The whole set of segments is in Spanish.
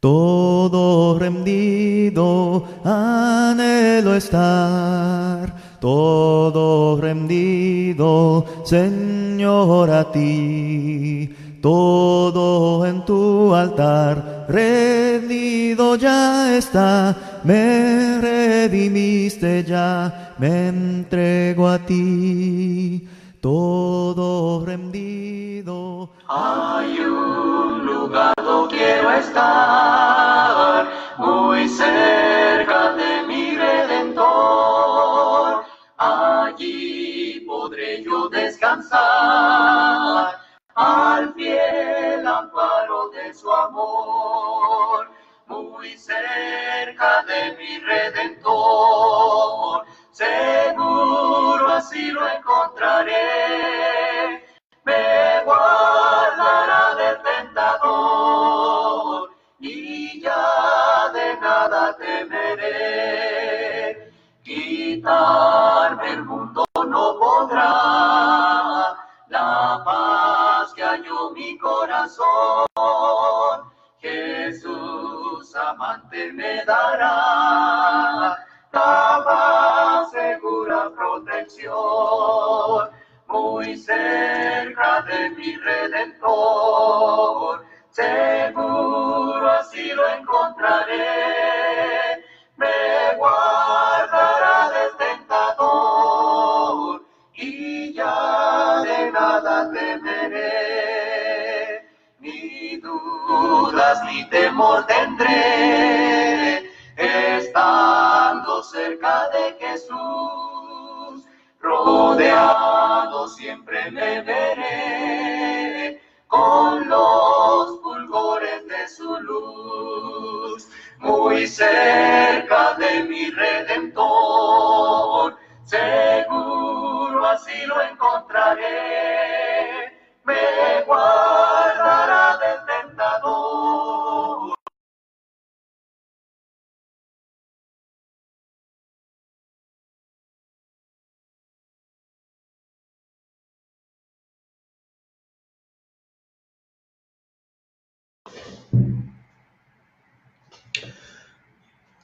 Todo rendido anhelo estar, todo rendido, Señor, a ti. Todo en tu altar rendido ya está, me redimiste ya, me entrego a ti. Todo rendido. Hay un lugar donde quiero estar, muy cerca de mi Redentor. Allí podré yo descansar, al fiel amparo de su amor. Muy cerca de mi Redentor, seguro así lo encontraré. Me guardará del tentador y ya de nada temeré. Quitarme el mundo no podrá, la paz que halló mi corazón, Jesús amante me dará la más segura protección. Muy cerca de mi Redentor, seguro así lo encontraré. Me guardará del tentador y ya de nada temeré. Ni dudas ni temor tendré, estando cerca de Jesús. Rodeado siempre me veré con los fulgores de su luz. Muy cerca de mi Redentor, seguro así lo encontraré. Me guardará del tentador.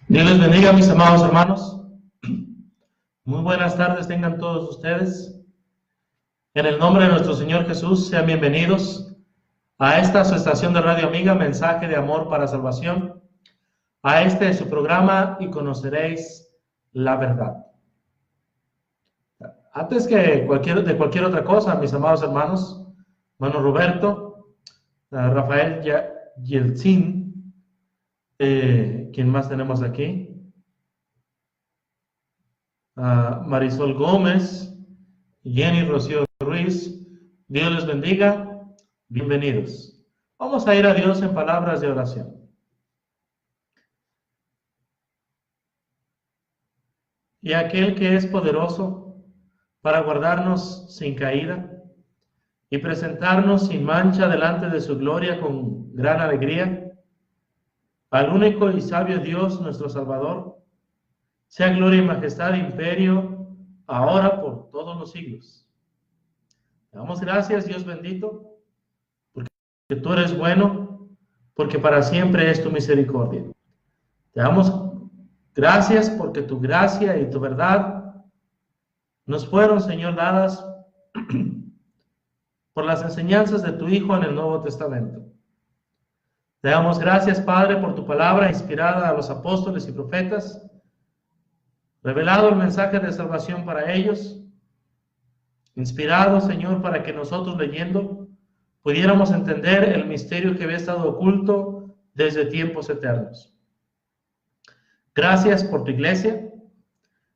Dios les bendiga, mis amados hermanos. Muy buenas tardes tengan todos ustedes. En el nombre de nuestro Señor Jesús, sean bienvenidos a esta su estación de Radio Amiga, Mensaje de Amor para Salvación, a este su programa y conoceréis la verdad. Antes que de cualquier otra cosa, mis amados hermanos, hermano Roberto, Rafael Yeltsin, ¿quién más tenemos aquí? Marisol Gómez, Jenny Rocío Ruiz, Dios les bendiga, bienvenidos. Vamos a ir a Dios en palabras de oración. Y aquel que es poderoso para guardarnos sin caída y presentarnos sin mancha delante de su gloria con gran alegría, al único y sabio Dios, nuestro Salvador, sea gloria y majestad e imperio, ahora por todos los siglos. Te damos gracias, Dios bendito, porque tú eres bueno, porque para siempre es tu misericordia. Te damos gracias porque tu gracia y tu verdad nos fueron, Señor, dadas por las enseñanzas de tu Hijo en el Nuevo Testamento. Te damos gracias, Padre, por tu palabra inspirada a los apóstoles y profetas, revelado el mensaje de salvación para ellos, inspirado, Señor, para que nosotros leyendo pudiéramos entender el misterio que había estado oculto desde tiempos eternos. Gracias por tu iglesia,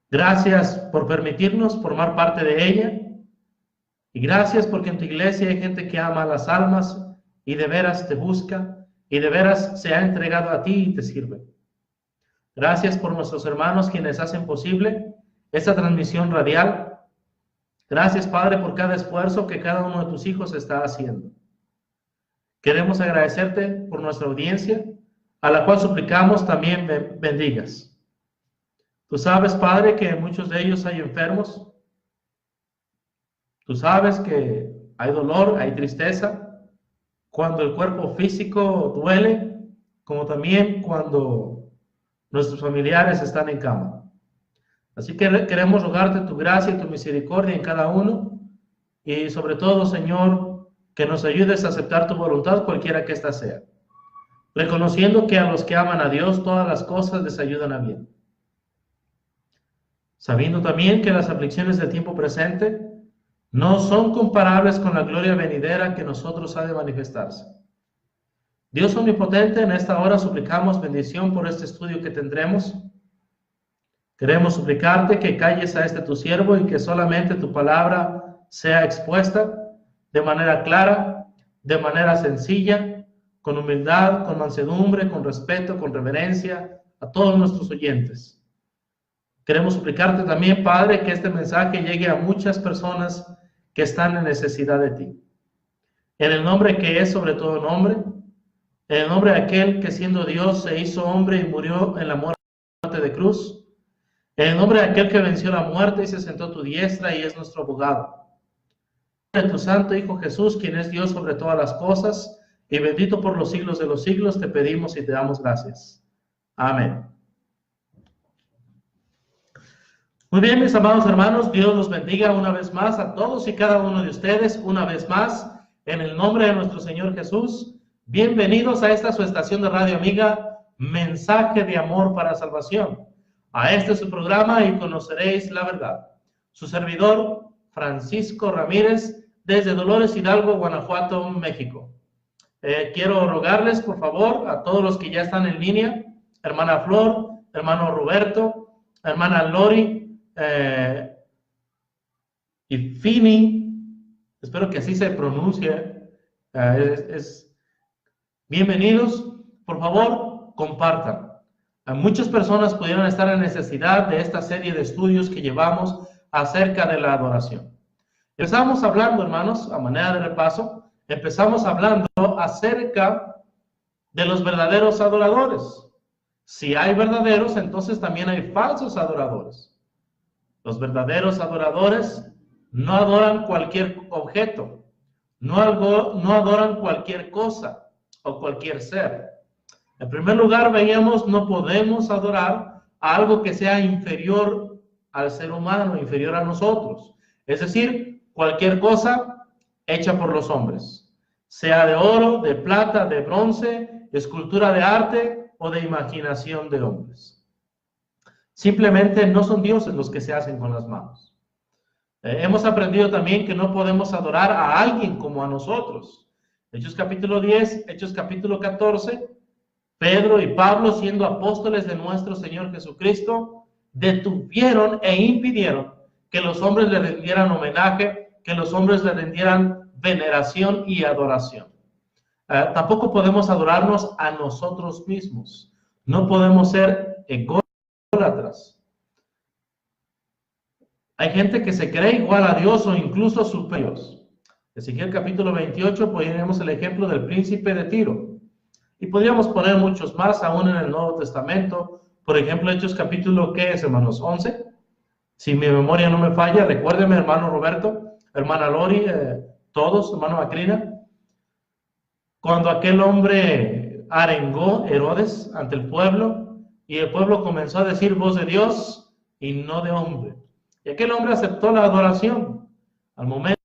gracias por permitirnos formar parte de ella, y gracias porque en tu iglesia hay gente que ama a las almas y de veras te busca y de veras se ha entregado a ti y te sirve. Gracias por nuestros hermanos quienes hacen posible esta transmisión radial. Gracias, Padre, por cada esfuerzo que cada uno de tus hijos está haciendo. Queremos agradecerte por nuestra audiencia, a la cual suplicamos también bendigas. Tú sabes, Padre, que muchos de ellos hay enfermos. Tú sabes que hay dolor, hay tristeza. Cuando el cuerpo físico duele, como también cuando nuestros familiares están en cama. Así que queremos rogarte tu gracia y tu misericordia en cada uno, y sobre todo, Señor, que nos ayudes a aceptar tu voluntad, cualquiera que ésta sea, reconociendo que a los que aman a Dios todas las cosas les ayudan a bien, sabiendo también que las aflicciones del tiempo presente no son comparables con la gloria venidera que nosotros ha de manifestarse. Dios omnipotente, en esta hora suplicamos bendición por este estudio que tendremos. Queremos suplicarte que calles a este tu siervo y que solamente tu palabra sea expuesta de manera clara, de manera sencilla, con humildad, con mansedumbre, con respeto, con reverencia a todos nuestros oyentes. Queremos suplicarte también, Padre, que este mensaje llegue a muchas personas que están en necesidad de ti. En el nombre que es sobre todo nombre, en el nombre de aquel que siendo Dios se hizo hombre y murió en la muerte de cruz, en el nombre de aquel que venció la muerte y se sentó a tu diestra y es nuestro abogado. En tu santo Hijo Jesús, quien es Dios sobre todas las cosas y bendito por los siglos de los siglos, te pedimos y te damos gracias. Amén. Muy bien, mis amados hermanos, Dios los bendiga una vez más a todos y cada uno de ustedes, una vez más, en el nombre de nuestro Señor Jesús. Bienvenidos a esta su estación de radio amiga, Mensaje de Amor para Salvación. A este su programa y conoceréis la verdad. Su servidor, Francisco Ramírez, desde Dolores Hidalgo, Guanajuato, México. Quiero rogarles, por favor, a todos los que ya están en línea, hermana Flor, hermano Roberto, hermana Lori, y Fini, espero que así se pronuncie, bienvenidos. Por favor, compartan. Muchas personas pudieran estar en necesidad de esta serie de estudios que llevamos acerca de la adoración. Empezamos hablando, hermanos, a manera de repaso, empezamos hablando acerca de los verdaderos adoradores. Si hay verdaderos, entonces también hay falsos adoradores. Los verdaderos adoradores no adoran cualquier objeto, no adoran cualquier cosa o cualquier ser. En primer lugar, veíamos, no podemos adorar a algo que sea inferior al ser humano, inferior a nosotros. Es decir, cualquier cosa hecha por los hombres, sea de oro, de plata, de bronce, escultura de arte o de imaginación de hombres. Simplemente no son dioses los que se hacen con las manos. Hemos aprendido también que no podemos adorar a alguien como a nosotros. Hechos capítulo 10, Hechos capítulo 14, Pedro y Pablo, siendo apóstoles de nuestro Señor Jesucristo, detuvieron e impidieron que los hombres le rindieran homenaje, que los hombres le rindieran veneración y adoración. Tampoco podemos adorarnos a nosotros mismos. No podemos ser ególatras. Hay gente que se cree igual a Dios o incluso superior. Ezequiel capítulo 28 ponemos el ejemplo del príncipe de Tiro. Y podríamos poner muchos más aún en el Nuevo Testamento. Por ejemplo, Hechos capítulo, ¿qué es, hermanos? 11. Si mi memoria no me falla, recuérdeme, hermano Roberto, hermana Lori, todos, hermano Macrina. Cuando aquel hombre arengó Herodes ante el pueblo, y el pueblo comenzó a decir voz de Dios y no de hombre. Y aquel hombre aceptó la adoración. Al momento,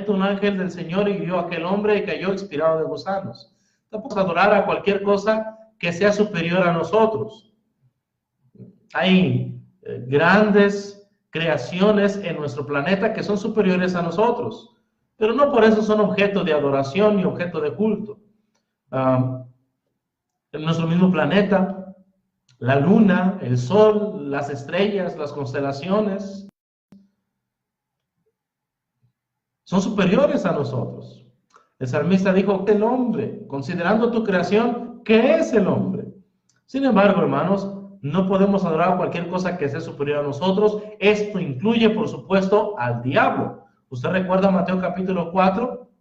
un ángel del Señor hirió a aquel hombre y cayó expirado de gusanos. Tampoco adorar a cualquier cosa que sea superior a nosotros. Hay grandes creaciones en nuestro planeta que son superiores a nosotros, pero no por eso son objeto de adoración ni objeto de culto. En nuestro mismo planeta, la luna, el sol, las estrellas, las constelaciones, son superiores a nosotros. El salmista dijo, el hombre, considerando tu creación, ¿qué es el hombre? Sin embargo, hermanos, no podemos adorar a cualquier cosa que sea superior a nosotros. Esto incluye, por supuesto, al diablo. ¿Usted recuerda Mateo capítulo 4?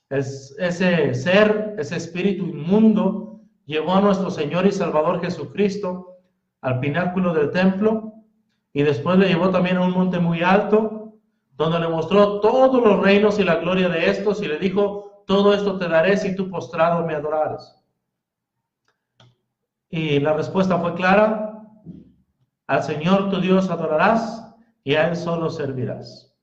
Ese ser, ese espíritu inmundo, llevó a nuestro Señor y Salvador Jesucristo al pináculo del templo y después le llevó también a un monte muy alto, donde le mostró todos los reinos y la gloria de estos y le dijo, todo esto te daré si tú postrado me adorares. Y la respuesta fue clara: al Señor tu Dios adorarás y a Él solo servirás.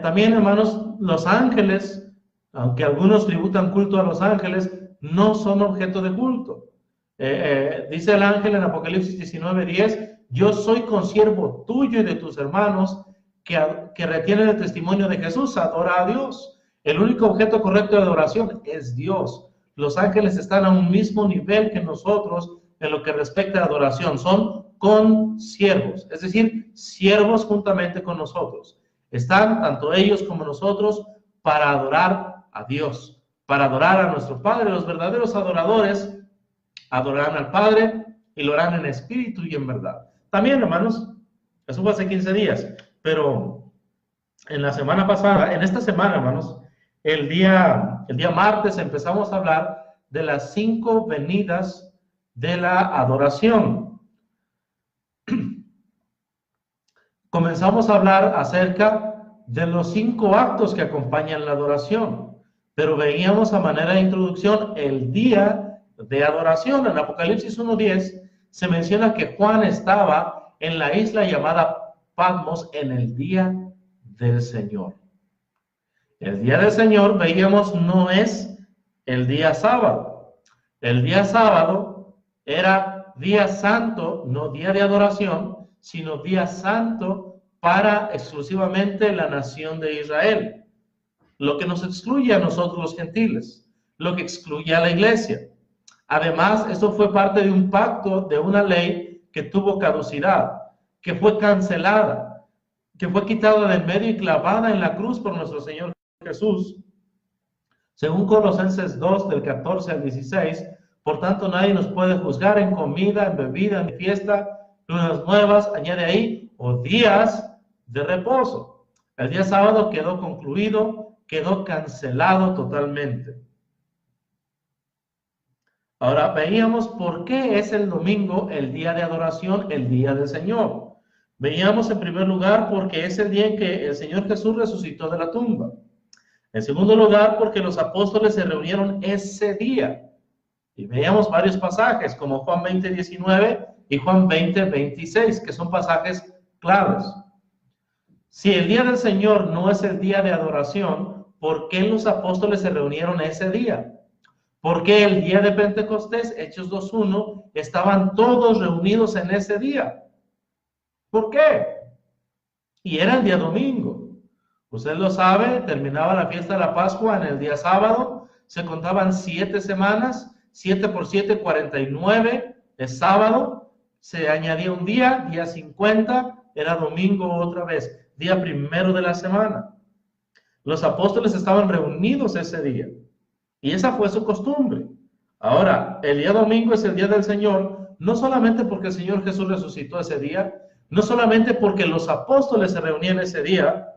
También, hermanos, los ángeles, aunque algunos tributan culto a los ángeles, no son objeto de culto. Dice el ángel en Apocalipsis 19:10: yo soy consiervo tuyo y de tus hermanos que retienen el testimonio de Jesús. Adora a Dios. El único objeto correcto de adoración es Dios. Los ángeles están a un mismo nivel que nosotros en lo que respecta a adoración. Son consiervos, es decir, siervos juntamente con nosotros. Están tanto ellos como nosotros para adorar a Dios, para adorar a nuestro Padre. Los verdaderos adoradores adorarán al Padre y lo harán en espíritu y en verdad. También, hermanos, eso fue hace 15 días, pero en la semana pasada, en esta semana, hermanos, el día martes empezamos a hablar de las 5 venidas de la adoración. Comenzamos a hablar acerca de los 5 actos que acompañan la adoración, pero veíamos a manera de introducción el día de adoración. En Apocalipsis 1:10 se menciona que Juan estaba en la isla llamada Patmos en el día del Señor. El día del Señor, veíamos, no es el día sábado. El día sábado era día santo, no día de adoración, sino día santo para exclusivamente la nación de Israel. Lo que nos excluye a nosotros los gentiles, lo que excluye a la iglesia. Además, esto fue parte de un pacto, de una ley que tuvo caducidad, que fue cancelada, que fue quitada del medio y clavada en la cruz por nuestro Señor Jesús. Según Colosenses 2, del 14 al 16, por tanto nadie nos puede juzgar en comida, en bebida, en fiesta, lunas nuevas, añade ahí, o días de reposo. El día sábado quedó concluido, quedó cancelado totalmente. Ahora veíamos por qué es el domingo el día de adoración, el día del Señor. Veíamos en primer lugar porque es el día en que el Señor Jesús resucitó de la tumba. En segundo lugar, porque los apóstoles se reunieron ese día. Y veíamos varios pasajes, como Juan 20:19 y Juan 20:26, que son pasajes claves. Si el día del Señor no es el día de adoración, ¿por qué los apóstoles se reunieron ese día? ¿Por qué el día de Pentecostés, Hechos 2:1, estaban todos reunidos en ese día? ¿Por qué? Y era el día domingo. Usted lo sabe, terminaba la fiesta de la Pascua en el día sábado, se contaban 7 semanas, 7 por 7, 49, es sábado, se añadía un día 50, era domingo otra vez, día primero de la semana. Los apóstoles estaban reunidos ese día, y esa fue su costumbre. Ahora, el día domingo es el día del Señor, no solamente porque el Señor Jesús resucitó ese día, no solamente porque los apóstoles se reunían ese día,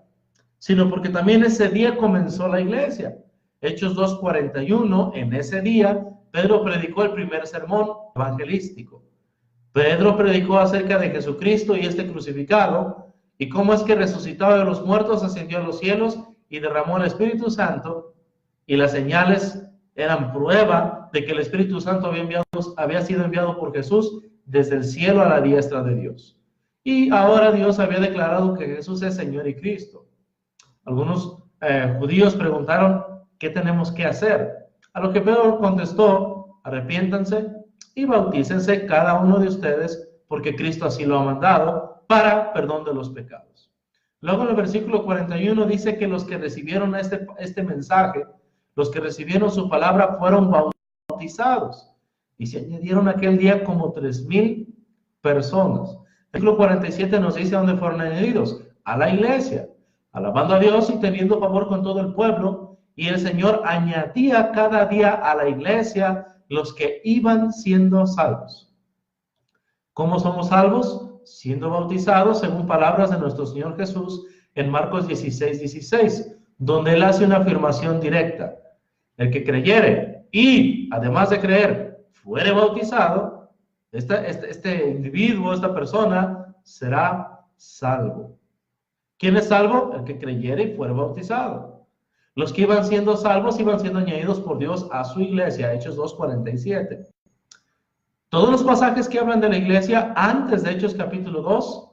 sino porque también ese día comenzó la iglesia. Hechos 2:41, en ese día, Pedro predicó el primer sermón evangelístico. Pedro predicó acerca de Jesucristo y este crucificado, y cómo es que resucitado de los muertos, ascendió a los cielos y derramó el Espíritu Santo, y las señales eran prueba de que el Espíritu Santo había sido enviado por Jesús desde el cielo a la diestra de Dios. Y ahora Dios había declarado que Jesús es Señor y Cristo. Algunos judíos preguntaron, ¿qué tenemos que hacer? A lo que Pedro contestó, arrepiéntanse y bautícense cada uno de ustedes, porque Cristo así lo ha mandado, para perdón de los pecados. Luego en el versículo 41 dice que los que recibieron este mensaje, los que recibieron su palabra, fueron bautizados. Y se añadieron aquel día como 3,000 personas. El versículo 47 nos dice dónde fueron añadidos: a la iglesia, alabando a Dios y teniendo favor con todo el pueblo, y el Señor añadía cada día a la iglesia los que iban siendo salvos. ¿Cómo somos salvos? Siendo bautizados según palabras de nuestro Señor Jesús en Marcos 16:16, donde Él hace una afirmación directa: el que creyere y, además de creer, fuere bautizado, este individuo, esta persona, será salvo. ¿Quién es salvo? El que creyere y fuere bautizado. Los que iban siendo salvos iban siendo añadidos por Dios a su iglesia, Hechos 2:47. Todos los pasajes que hablan de la iglesia antes de Hechos capítulo 2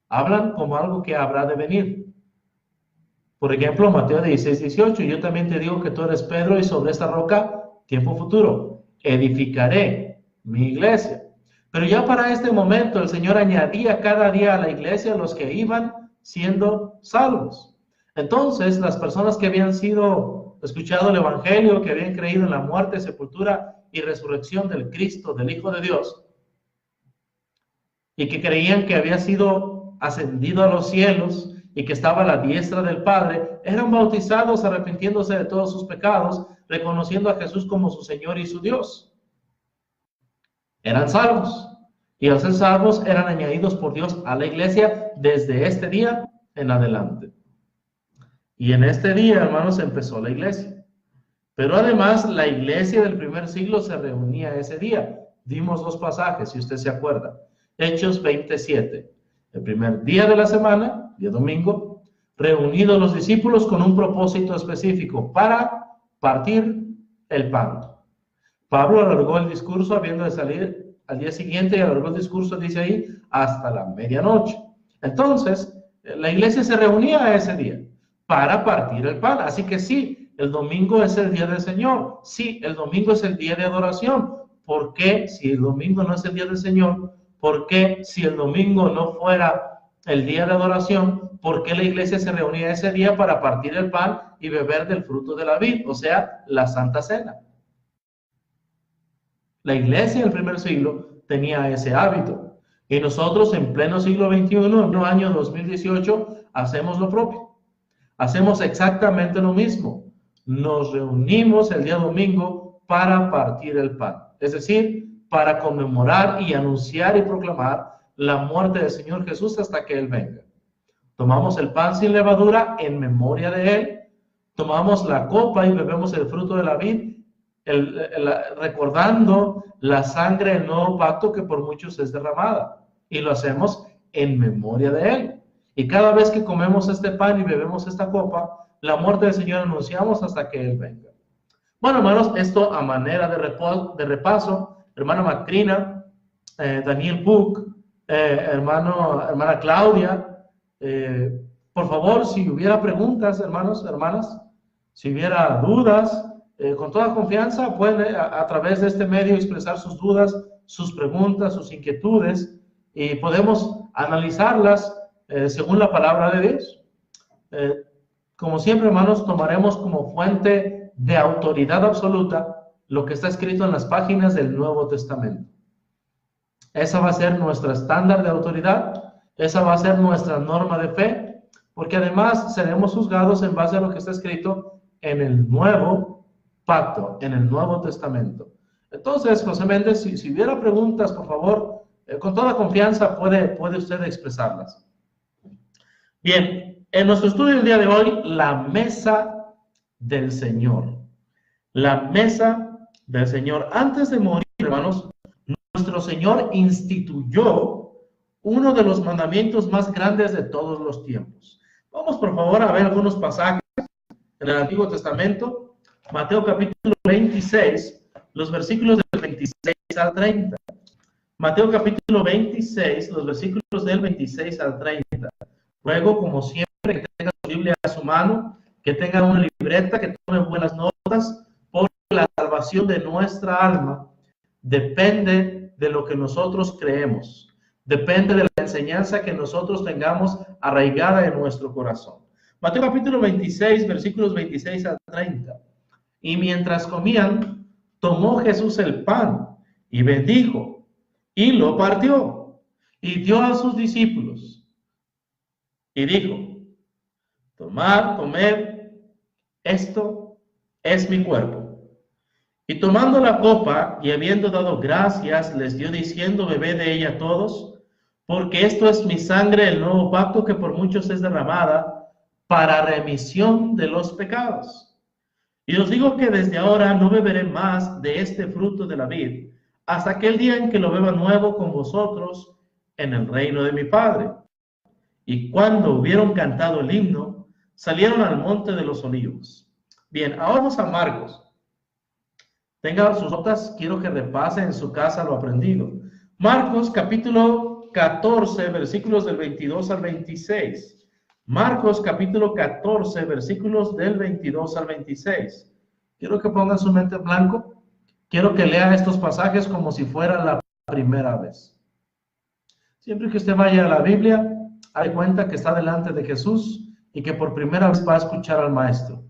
hablan como algo que habrá de venir. Por ejemplo, Mateo 16:18, yo también te digo que tú eres Pedro y sobre esta roca, tiempo futuro, edificaré mi iglesia. Pero ya para este momento el Señor añadía cada día a la iglesia los que iban siendo salvos. Entonces, las personas que habían escuchado el Evangelio, que habían creído en la muerte, sepultura y resurrección del Cristo, del Hijo de Dios, y que creían que había sido ascendido a los cielos y que estaba a la diestra del Padre, eran bautizados arrepintiéndose de todos sus pecados, reconociendo a Jesús como su Señor y su Dios. Eran salvos, y al ser salvos eran añadidos por Dios a la iglesia desde este día en adelante. Y en este día, hermanos, empezó la iglesia. Pero además, la iglesia del primer siglo se reunía ese día. Dimos 2 pasajes, si usted se acuerda. Hechos 27, el primer día de la semana, día domingo, reunidos los discípulos con un propósito específico para partir el pan. Pablo alargó el discurso habiendo de salir al día siguiente y alargó el discurso, dice ahí, hasta la medianoche. Entonces, la iglesia se reunía ese día para partir el pan. Así que sí, el domingo es el día del Señor. Sí, el domingo es el día de adoración. ¿Por qué si el domingo no es el día del Señor? ¿Por qué si el domingo no fuera el día de adoración? ¿Por qué la iglesia se reunía ese día para partir el pan y beber del fruto de la vid? O sea, la Santa Cena. La iglesia del primer siglo tenía ese hábito. Y nosotros en pleno siglo XXI, en el año 2018, hacemos lo propio. Hacemos exactamente lo mismo. Nos reunimos el día domingo para partir el pan. Es decir, para conmemorar y anunciar y proclamar la muerte del Señor Jesús hasta que Él venga. Tomamos el pan sin levadura en memoria de Él. Tomamos la copa y bebemos el fruto de la vid, recordando la sangre del nuevo pacto que por muchos es derramada. Y lo hacemos en memoria de Él. Y cada vez que comemos este pan y bebemos esta copa, la muerte del Señor anunciamos hasta que Él venga. Bueno, hermanos, esto a manera de repaso, hermana Macrina, Daniel Puck, hermana Claudia, por favor, si hubiera preguntas, hermanos, hermanas, si hubiera dudas, con toda confianza pueden a través de este medio expresar sus dudas, sus preguntas, sus inquietudes, y podemos analizarlas según la palabra de Dios. Como siempre, hermanos, tomaremos como fuente de autoridad absoluta lo que está escrito en las páginas del Nuevo Testamento. Esa va a ser nuestra estándar de autoridad, esa va a ser nuestra norma de fe, porque además seremos juzgados en base a lo que está escrito en el Nuevo Pacto, en el Nuevo Testamento. Entonces, José Méndez, si hubiera preguntas, por favor, con toda confianza puede usted expresarlas. Bien, en nuestro estudio del día de hoy, la mesa del Señor. La mesa del Señor. Antes de morir, hermanos, nuestro Señor instituyó uno de los mandamientos más grandes de todos los tiempos. Vamos, por favor, a ver algunos pasajes en el Antiguo Testamento. Mateo capítulo 26, los versículos del 26 al 30. Mateo capítulo 26, los versículos del 26 al 30. Luego, como siempre, que tenga su Biblia a su mano, que tenga una libreta, que tome buenas notas, porque la salvación de nuestra alma depende de lo que nosotros creemos, depende de la enseñanza que nosotros tengamos arraigada en nuestro corazón. Mateo capítulo 26, versículos 26 al 30. Y mientras comían, tomó Jesús el pan y bendijo, y lo partió, y dio a sus discípulos, y dijo: tomad, comed, esto es mi cuerpo. Y tomando la copa, y habiendo dado gracias, les dio diciendo: bebed de ella todos, porque esto es mi sangre, el nuevo pacto, que por muchos es derramada, para remisión de los pecados. Y os digo que desde ahora no beberé más de este fruto de la vid, hasta aquel día en que lo beba nuevo con vosotros en el reino de mi Padre. Y cuando hubieron cantado el himno, salieron al monte de los olivos. Bien, ahora vamos a Marcos. Tenga sus notas, quiero que repase en su casa lo aprendido. Marcos capítulo 14, versículos del 22 al 26. Marcos capítulo 14, versículos del 22 al 26. Quiero que pongan su mente en blanco. Quiero que lea estos pasajes como si fuera la primera vez. Siempre que usted vaya a la Biblia, hay cuenta que está delante de Jesús y que por primera vez va a escuchar al Maestro.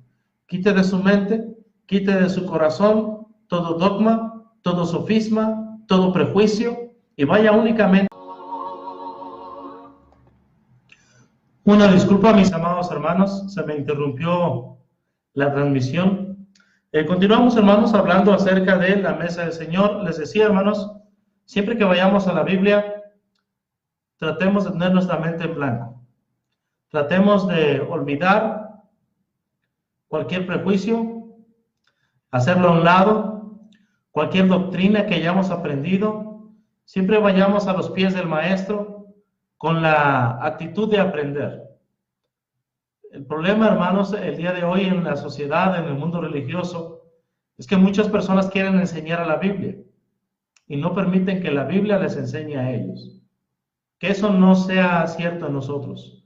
Quite de su mente, quite de su corazón todo dogma, todo sofisma, todo prejuicio y vaya únicamente. Una disculpa, mis amados hermanos, se me interrumpió la transmisión. Continuamos, hermanos, hablando acerca de la mesa del Señor. Les decía, hermanos, siempre que vayamos a la Biblia, tratemos de tener nuestra mente en blanco. Tratemos de olvidar cualquier prejuicio, hacerlo a un lado, cualquier doctrina que hayamos aprendido. Siempre vayamos a los pies del Maestro con la actitud de aprender. El problema, hermanos, el día de hoy en la sociedad, en el mundo religioso, es que muchas personas quieren enseñar a la Biblia y no permiten que la Biblia les enseñe a ellos. Que eso no sea cierto en nosotros.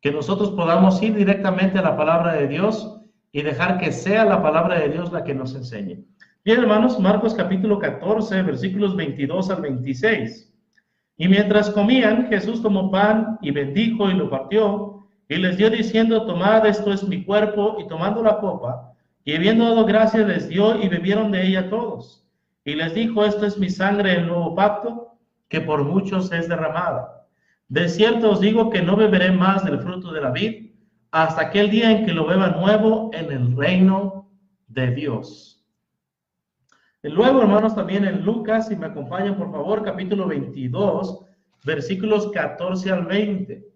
Que nosotros podamos ir directamente a la palabra de Dios y dejar que sea la palabra de Dios la que nos enseñe. Bien, hermanos, Marcos capítulo 14, versículos 22 al 26. Y mientras comían, Jesús tomó pan y bendijo y lo partió y les dio diciendo, tomad, esto es mi cuerpo, y tomando la copa, y habiendo dado gracias les dio y bebieron de ella todos. Y les dijo, esto es mi sangre del nuevo pacto, que por muchos es derramada. De cierto os digo que no beberé más del fruto de la vid, hasta aquel día en que lo beba nuevo en el reino de Dios. Y luego, hermanos, también en Lucas, si me acompañan por favor, capítulo 22, versículos 14 al 20.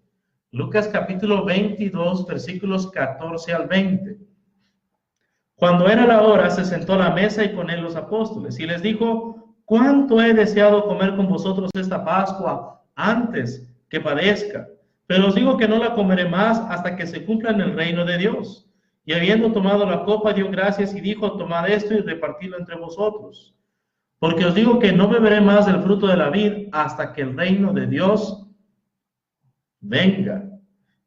Lucas capítulo 22, versículos 14 al 20. Cuando era la hora, se sentó a la mesa y con él los apóstoles, y les dijo, cuánto he deseado comer con vosotros esta Pascua antes que padezca, pero os digo que no la comeré más hasta que se cumpla en el reino de Dios. Y habiendo tomado la copa, dio gracias y dijo, tomad esto y repartidlo entre vosotros. Porque os digo que no beberé más del fruto de la vid hasta que el reino de Dios venga.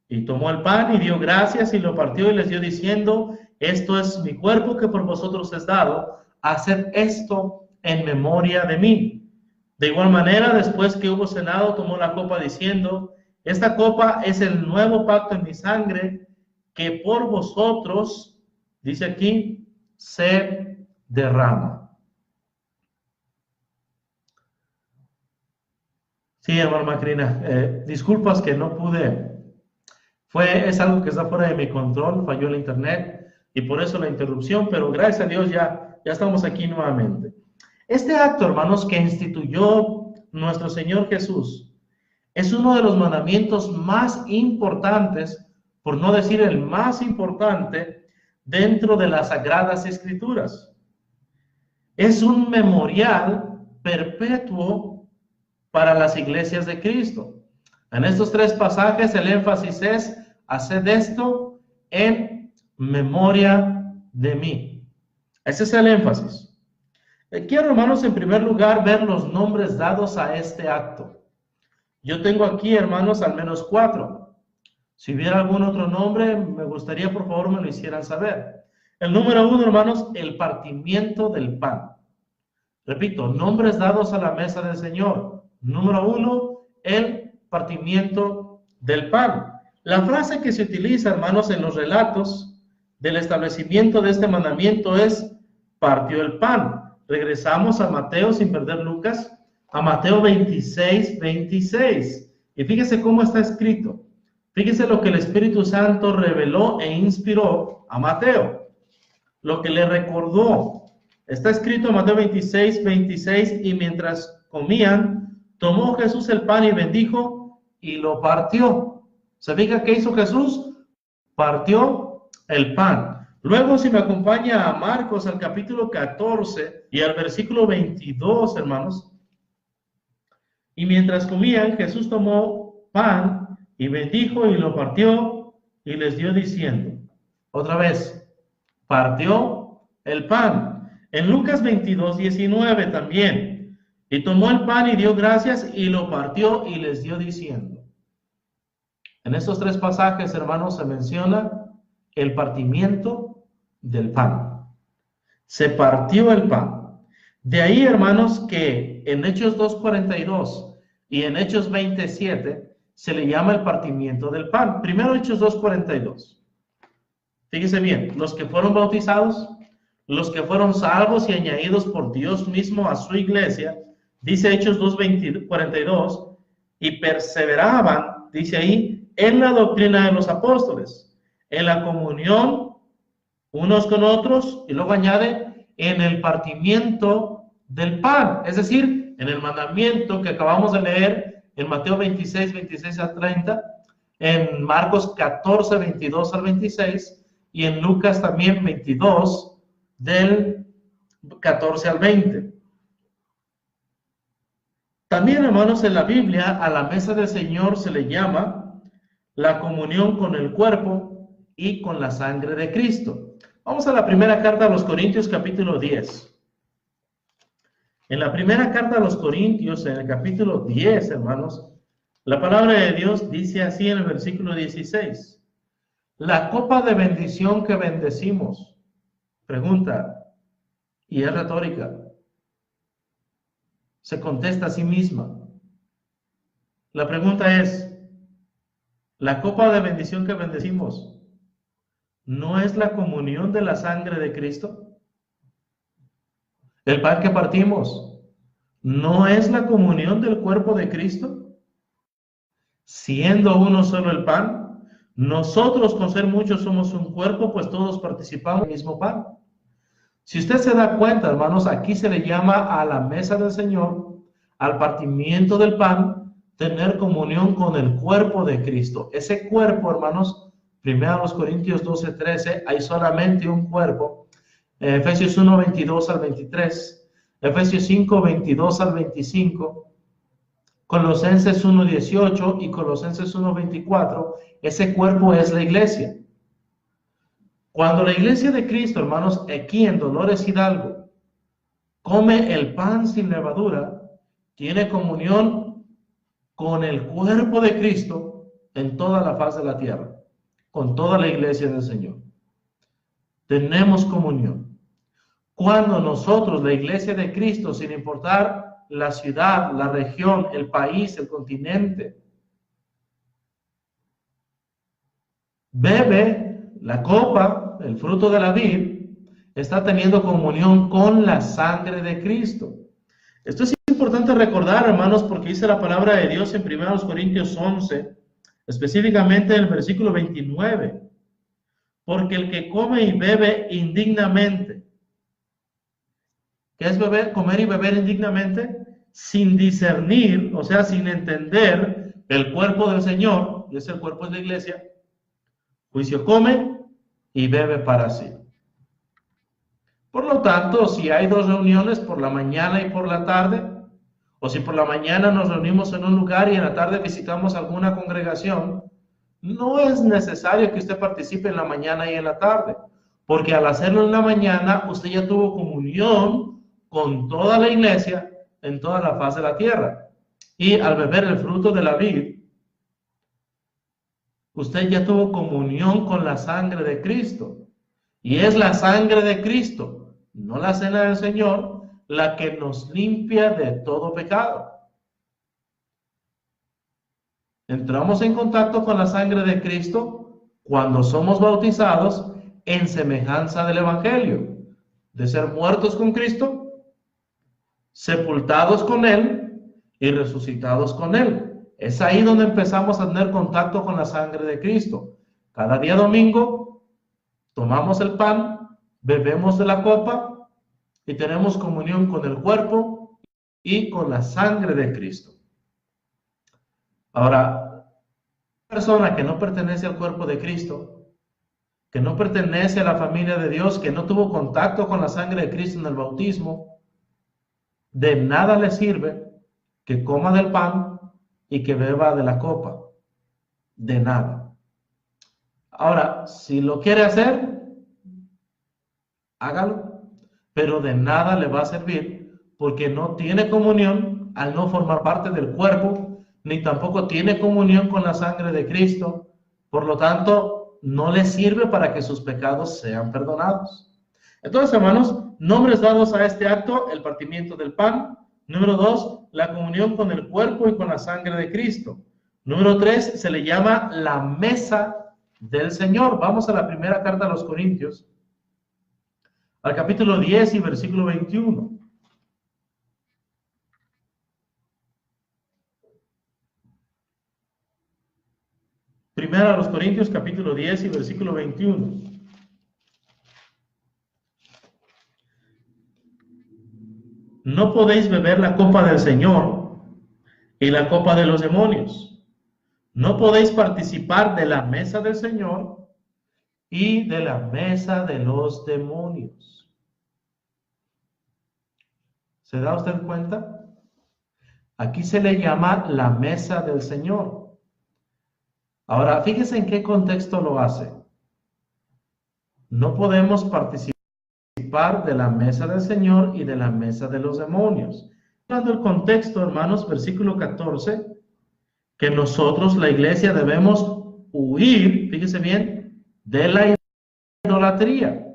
Y tomó el pan y dio gracias y lo partió y les dio diciendo, esto es mi cuerpo que por vosotros es dado, haced esto en memoria de mí. De igual manera, después que hubo cenado, tomó la copa diciendo, esta copa es el nuevo pacto en mi sangre, que por vosotros, dice aquí, se derrama. Sí, hermano Macrina, disculpas que no pude. Es algo que está fuera de mi control, falló el internet y por eso la interrupción, pero gracias a Dios ya estamos aquí nuevamente. Este acto, hermanos, que instituyó nuestro Señor Jesús, es uno de los mandamientos más importantes, por no decir el más importante, dentro de las Sagradas Escrituras. Es un memorial perpetuo para las iglesias de Cristo. En estos tres pasajes el énfasis es, haced esto en memoria de mí. Ese es el énfasis. Quiero, hermanos, en primer lugar, ver los nombres dados a este acto. Yo tengo aquí, hermanos, al menos 4. Si hubiera algún otro nombre, me gustaría, por favor, me lo hicieran saber. El número 1, hermanos, el partimiento del pan. Repito, nombres dados a la mesa del Señor. Número 1, el partimiento del pan. La frase que se utiliza, hermanos, en los relatos del establecimiento de este mandamiento es partió el pan. Regresamos a Mateo, sin perder Lucas, a Mateo 26, 26. Y fíjese cómo está escrito. Fíjese lo que el Espíritu Santo reveló e inspiró a Mateo. Lo que le recordó. Está escrito en Mateo 26, 26. Y mientras comían, tomó Jesús el pan y bendijo y lo partió. ¿Se fija qué hizo Jesús? Partió el pan. Luego, si me acompaña a Marcos, al capítulo 14 y al versículo 22, hermanos. Y mientras comían, Jesús tomó pan y bendijo y lo partió y les dio diciendo. Otra vez, partió el pan. En Lucas 22, 19 también. Y tomó el pan y dio gracias y lo partió y les dio diciendo. En estos tres pasajes, hermanos, se menciona el partimiento del pan. Se partió el pan. De ahí, hermanos, que en Hechos 2:42 y en Hechos 27 se le llama el partimiento del pan. Primero Hechos 2:42. Fíjese bien, los que fueron bautizados, los que fueron salvos y añadidos por Dios mismo a su iglesia, dice Hechos 2:42, y perseveraban, dice ahí, en la doctrina de los apóstoles, en la comunión unos con otros, y luego añade, en el partimiento del pan, es decir, en el mandamiento que acabamos de leer en Mateo 26, 26 al 30, en Marcos 14, 22 al 26, y en Lucas también 22, del 14 al 20. También, hermanos, en la Biblia, a la mesa del Señor se le llama la comunión con el cuerpo y con la sangre de Cristo. Vamos a la primera carta a los Corintios, capítulo 10. En la primera carta a los Corintios, en el capítulo 10, hermanos, la palabra de Dios dice así en el versículo 16. La copa de bendición que bendecimos, pregunta, y es retórica, se contesta a sí misma. La pregunta es, ¿la copa de bendición que bendecimos no es la comunión de la sangre de Cristo? ¿El pan que partimos no es la comunión del cuerpo de Cristo? Siendo uno solo el pan, nosotros con ser muchos somos un cuerpo, pues todos participamos del mismo pan. Si usted se da cuenta, hermanos, aquí se le llama a la mesa del Señor, al partimiento del pan, tener comunión con el cuerpo de Cristo. Ese cuerpo, hermanos, 1 Corintios 12, 13, hay solamente un cuerpo. Efesios 1, 22 al 23, Efesios 5, 22 al 25, Colosenses 1, 18 y Colosenses 1, 24, ese cuerpo es la iglesia. Cuando la iglesia de Cristo, hermanos, aquí en Dolores Hidalgo, come el pan sin levadura, tiene comunión con el cuerpo de Cristo en toda la faz de la tierra, con toda la iglesia del Señor. Tenemos comunión. Cuando nosotros, la iglesia de Cristo, sin importar la ciudad, la región, el país, el continente, bebe la copa, el fruto de la vid, está teniendo comunión con la sangre de Cristo. Esto es importante recordar, hermanos, porque dice la palabra de Dios en 1 Corintios 11, específicamente en el versículo 29, porque el que come y bebe indignamente, ¿qué es beber, comer y beber indignamente? Sin discernir, o sea, sin entender el cuerpo del Señor, y ese cuerpo es la iglesia, juicio come y bebe para sí. Por lo tanto, si hay dos reuniones por la mañana y por la tarde, o si por la mañana nos reunimos en un lugar y en la tarde visitamos alguna congregación, no es necesario que usted participe en la mañana y en la tarde, porque al hacerlo en la mañana, usted ya tuvo comunión con toda la iglesia en toda la faz de la tierra. Y al beber el fruto de la vid, usted ya tuvo comunión con la sangre de Cristo. Y es la sangre de Cristo, no la cena del Señor, la que nos limpia de todo pecado. Entramos en contacto con la sangre de Cristo cuando somos bautizados en semejanza del Evangelio, de ser muertos con Cristo, sepultados con Él y resucitados con Él. Es ahí donde empezamos a tener contacto con la sangre de Cristo. Cada día domingo tomamos el pan, bebemos de la copa y tenemos comunión con el cuerpo y con la sangre de Cristo. Ahora, una persona que no pertenece al cuerpo de Cristo, que no pertenece a la familia de Dios, que no tuvo contacto con la sangre de Cristo en el bautismo, de nada le sirve que coma del pan y que beba de la copa. De nada. Ahora, si lo quiere hacer, hágalo. pero de nada le va a servir porque no tiene comunión al no formar parte del cuerpo, ni tampoco tiene comunión con la sangre de Cristo. Por lo tanto, no le sirve para que sus pecados sean perdonados. Entonces, hermanos, nombres dados a este acto: el partimiento del pan. Número 2, la comunión con el cuerpo y con la sangre de Cristo. Número 3, se le llama la mesa del Señor. Vamos a la primera carta a los Corintios, al capítulo 10 y versículo 21. Primera a los Corintios, capítulo 10 y versículo 21. No podéis beber la copa del Señor y la copa de los demonios. No podéis participar de la mesa del Señor y de la mesa de los demonios. ¿Se da usted cuenta? Aquí se le llama la mesa del Señor. Ahora, fíjese en qué contexto lo hace. No podemos participar de la mesa del Señor y de la mesa de los demonios. Dando el contexto, hermanos, versículo 14, que nosotros, la iglesia, debemos huir, fíjese bien, de la idolatría.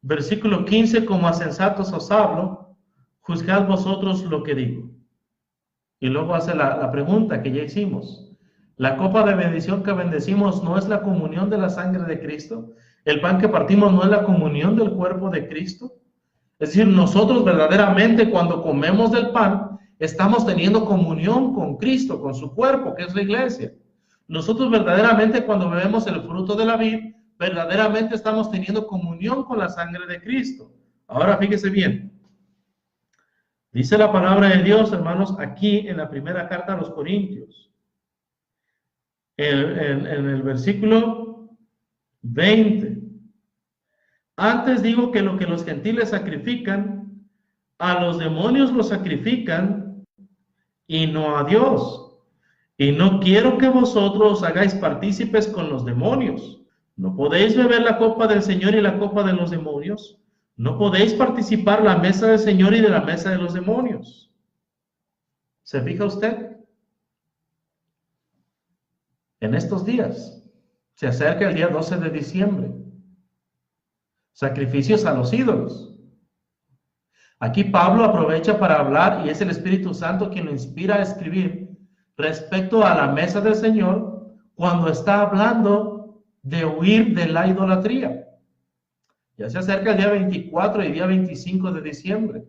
Versículo 15, como a sensatos os hablo, juzgad vosotros lo que digo. Y luego hace la pregunta que ya hicimos. La copa de bendición que bendecimos no es la comunión de la sangre de Cristo. El pan que partimos no es la comunión del cuerpo de Cristo. Es decir, nosotros verdaderamente cuando comemos del pan, estamos teniendo comunión con Cristo, con su cuerpo, que es la iglesia. Nosotros verdaderamente cuando bebemos el fruto de la vid, verdaderamente estamos teniendo comunión con la sangre de Cristo. Ahora fíjese bien. Dice la palabra de Dios, hermanos, aquí en la primera carta a los Corintios. En el versículo 20. Antes digo que lo que los gentiles sacrifican, a los demonios los sacrifican y no a Dios. Y no quiero que vosotros os hagáis partícipes con los demonios. No podéis beber la copa del Señor y la copa de los demonios. No podéis participar la mesa del Señor y de la mesa de los demonios. ¿Se fija usted? En estos días, se acerca el día 12 de diciembre. Sacrificios a los ídolos. Aquí Pablo aprovecha para hablar, y es el Espíritu Santo quien lo inspira a escribir respecto a la mesa del Señor, cuando está hablando de huir de la idolatría. Ya se acerca el día 24 y día 25 de diciembre.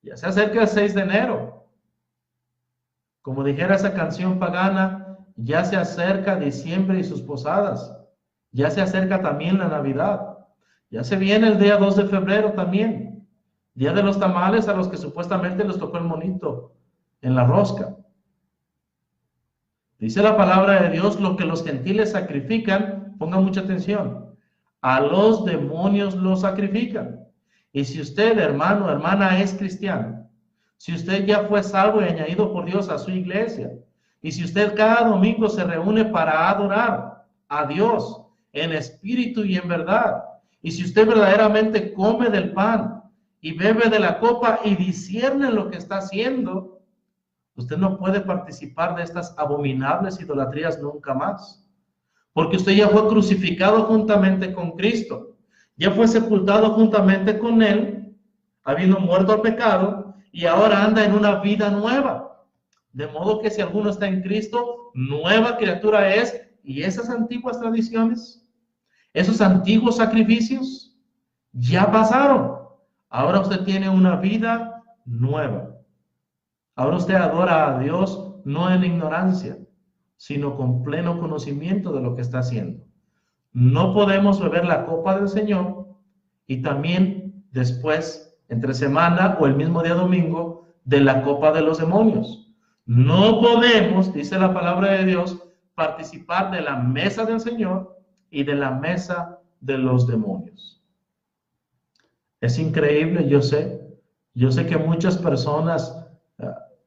Ya se acerca el 6 de enero. Como dijera esa canción pagana, ya se acerca diciembre y sus posadas. Ya se acerca también la Navidad. Ya se viene el día 2 de febrero también. Día de los tamales a los que supuestamente les tocó el monito en la rosca. Dice la palabra de Dios, lo que los gentiles sacrifican, pongan mucha atención, a los demonios los sacrifican. Y si usted, hermano, hermana, es cristiano, si usted ya fue salvo y añadido por Dios a su iglesia, y si usted cada domingo se reúne para adorar a Dios en espíritu y en verdad, y si usted verdaderamente come del pan y bebe de la copa y discierne lo que está haciendo, usted no puede participar de estas abominables idolatrías nunca más. Porque usted ya fue crucificado juntamente con Cristo, ya fue sepultado juntamente con Él, habiendo muerto al pecado, y ahora anda en una vida nueva. De modo que si alguno está en Cristo, nueva criatura es, y esas antiguas tradiciones, esos antiguos sacrificios, ya pasaron. Ahora usted tiene una vida nueva. Ahora usted adora a Dios no en ignorancia, sino con pleno conocimiento de lo que está haciendo. No podemos beber la copa del Señor y también después, entre semana o el mismo día domingo, de la copa de los demonios. No podemos, dice la palabra de Dios, participar de la mesa del Señor y de la mesa de los demonios. Es increíble, yo sé que muchas personas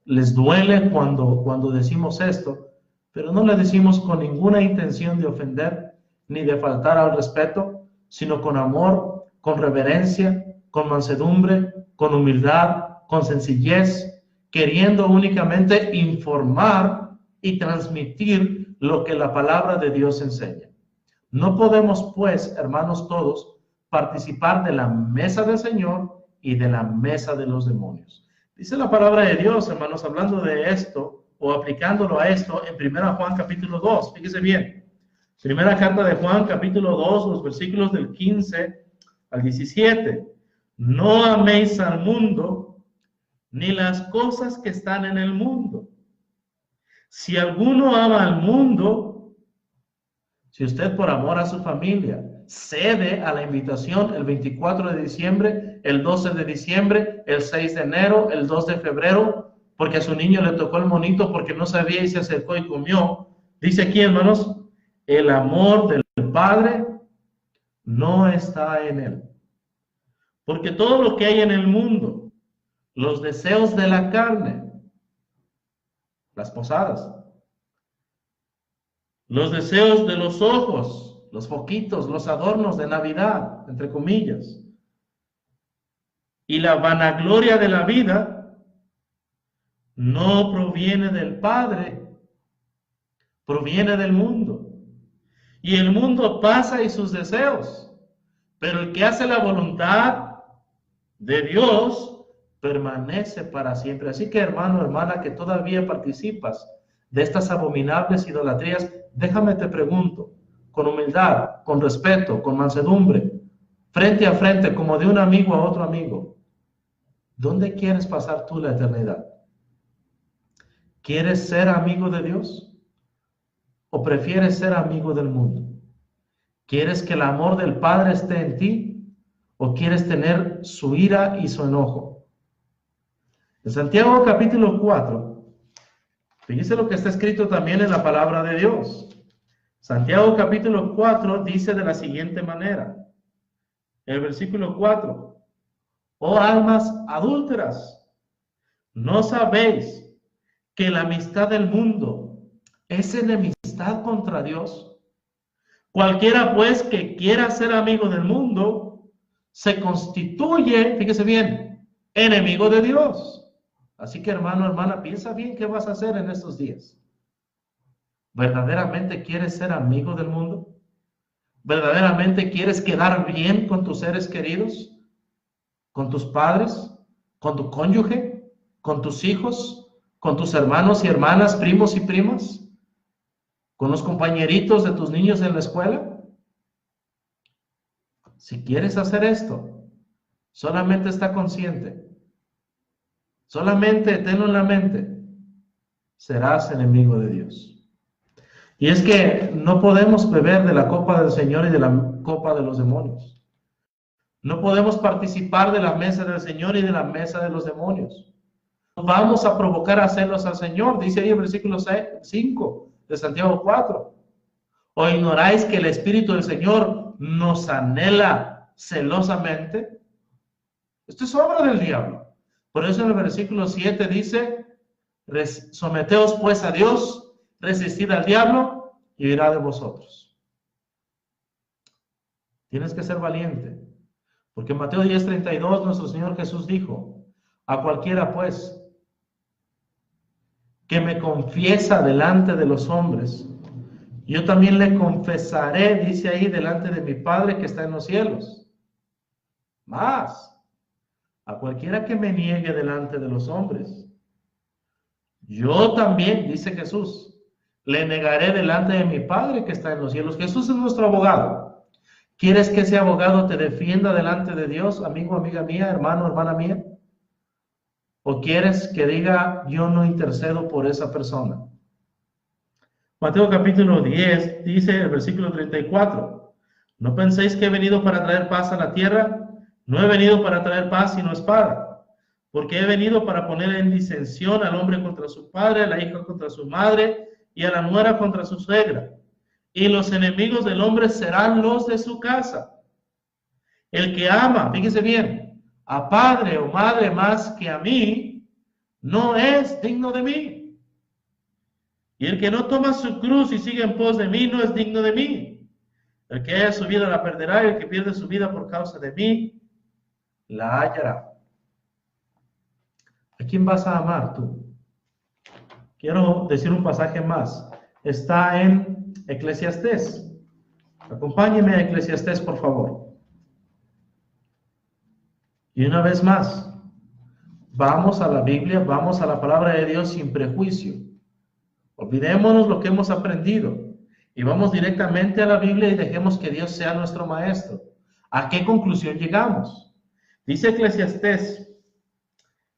les duele cuando decimos esto, pero no le decimos con ninguna intención de ofender ni de faltar al respeto, sino con amor, con reverencia, con mansedumbre, con humildad, con sencillez, queriendo únicamente informar y transmitir lo que la palabra de Dios enseña. No podemos, pues, hermanos todos, participar de la mesa del Señor y de la mesa de los demonios. Dice la palabra de Dios, hermanos, hablando de esto o aplicándolo a esto en 1 Juan capítulo 2. Fíjese bien. Primera carta de Juan capítulo 2, los versículos del 15 al 17. No améis al mundo ni las cosas que están en el mundo. Si alguno ama al mundo, si usted por amor a su familia cede a la invitación el 24 de diciembre, el 12 de diciembre, el 6 de enero, el 2 de febrero, porque a su niño le tocó el monito porque no sabía y se acercó y comió, dice aquí, hermanos, el amor del Padre no está en él. Porque todo lo que hay en el mundo, los deseos de la carne, las posadas, los deseos de los ojos, los foquitos, los adornos de Navidad, entre comillas, y la vanagloria de la vida, no proviene del Padre, proviene del mundo. Y el mundo pasa y sus deseos, pero el que hace la voluntad de Dios permanece para siempre. Así que, hermano, hermana, que todavía participas de estas abominables idolatrías, déjame te pregunto, con humildad, con respeto, con mansedumbre, frente a frente, como de un amigo a otro amigo, ¿dónde quieres pasar tú la eternidad? ¿Quieres ser amigo de Dios? ¿O prefieres ser amigo del mundo? ¿Quieres que el amor del Padre esté en ti? ¿O quieres tener su ira y su enojo? En Santiago capítulo 4, fíjese lo que está escrito también en la palabra de Dios. Santiago capítulo 4 dice de la siguiente manera, el versículo 4, oh almas adúlteras, ¿no sabéis que la amistad del mundo es enemistad contra Dios? Cualquiera pues que quiera ser amigo del mundo, se constituye, fíjese bien, enemigo de Dios. Así que hermano, hermana, piensa bien qué vas a hacer en estos días. ¿Verdaderamente quieres ser amigo del mundo? ¿Verdaderamente quieres quedar bien con tus seres queridos? ¿Con tus padres? ¿Con tu cónyuge? ¿Con tus hijos? ¿Con tus hermanos y hermanas, primos y primas? ¿Con los compañeritos de tus niños en la escuela? Si quieres hacer esto, solamente está consciente. Solamente tenlo en la mente. Serás enemigo de Dios. Y es que no podemos beber de la copa del Señor y de la copa de los demonios. No podemos participar de la mesa del Señor y de la mesa de los demonios. Vamos a provocar a celos al Señor, dice ahí el versículo 5 de Santiago 4. ¿O ignoráis que el Espíritu del Señor nos anhela celosamente? Esto es obra del diablo. Por eso en el versículo 7 dice, someteos pues a Dios, resistid al diablo y huirá de vosotros. Tienes que ser valiente. Porque en Mateo 10:32 nuestro Señor Jesús dijo, a cualquiera pues que me confiesa delante de los hombres, yo también le confesaré, dice ahí, delante de mi Padre que está en los cielos. Más, a cualquiera que me niegue delante de los hombres, yo también, dice Jesús, le negaré delante de mi Padre que está en los cielos. Jesús es nuestro abogado. ¿Quieres que ese abogado te defienda delante de Dios, amigo, amiga mía, hermano, hermana mía? ¿O quieres que diga, yo no intercedo por esa persona? Mateo capítulo 10 dice el versículo 34, ¿no penséis que he venido para traer paz a la tierra? No he venido para traer paz sino espada, porque he venido para poner en disensión al hombre contra su padre, a la hija contra su madre y a la nuera contra su suegra. Y los enemigos del hombre serán los de su casa. El que ama, fíjese bien, a padre o madre más que a mí, no es digno de mí. Y el que no toma su cruz y sigue en pos de mí, no es digno de mí. El que haya su vida la perderá, y el que pierde su vida por causa de mí, la hallará. ¿A quién vas a amar tú? Quiero decir un pasaje más. Está en Eclesiastés. Acompáñeme a Eclesiastés, por favor. Y una vez más, vamos a la Biblia, vamos a la palabra de Dios sin prejuicio. Olvidémonos lo que hemos aprendido y vamos directamente a la Biblia y dejemos que Dios sea nuestro maestro. ¿A qué conclusión llegamos? Dice Eclesiastés,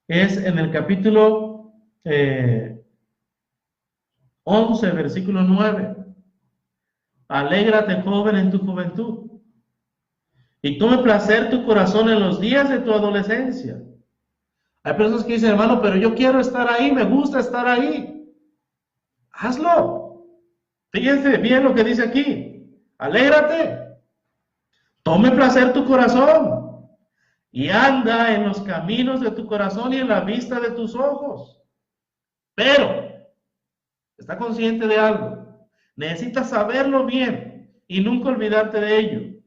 es en el capítulo 11, versículo 9. Alégrate, joven, en tu juventud, y tome placer tu corazón en los días de tu adolescencia. Hay personas que dicen, hermano, pero yo quiero estar ahí, me gusta estar ahí. Hazlo. Fíjense bien lo que dice aquí. Alégrate. Tome placer tu corazón y anda en los caminos de tu corazón y en la vista de tus ojos. Pero, está consciente de algo. Necesitas saberlo bien y nunca olvidarte de ello.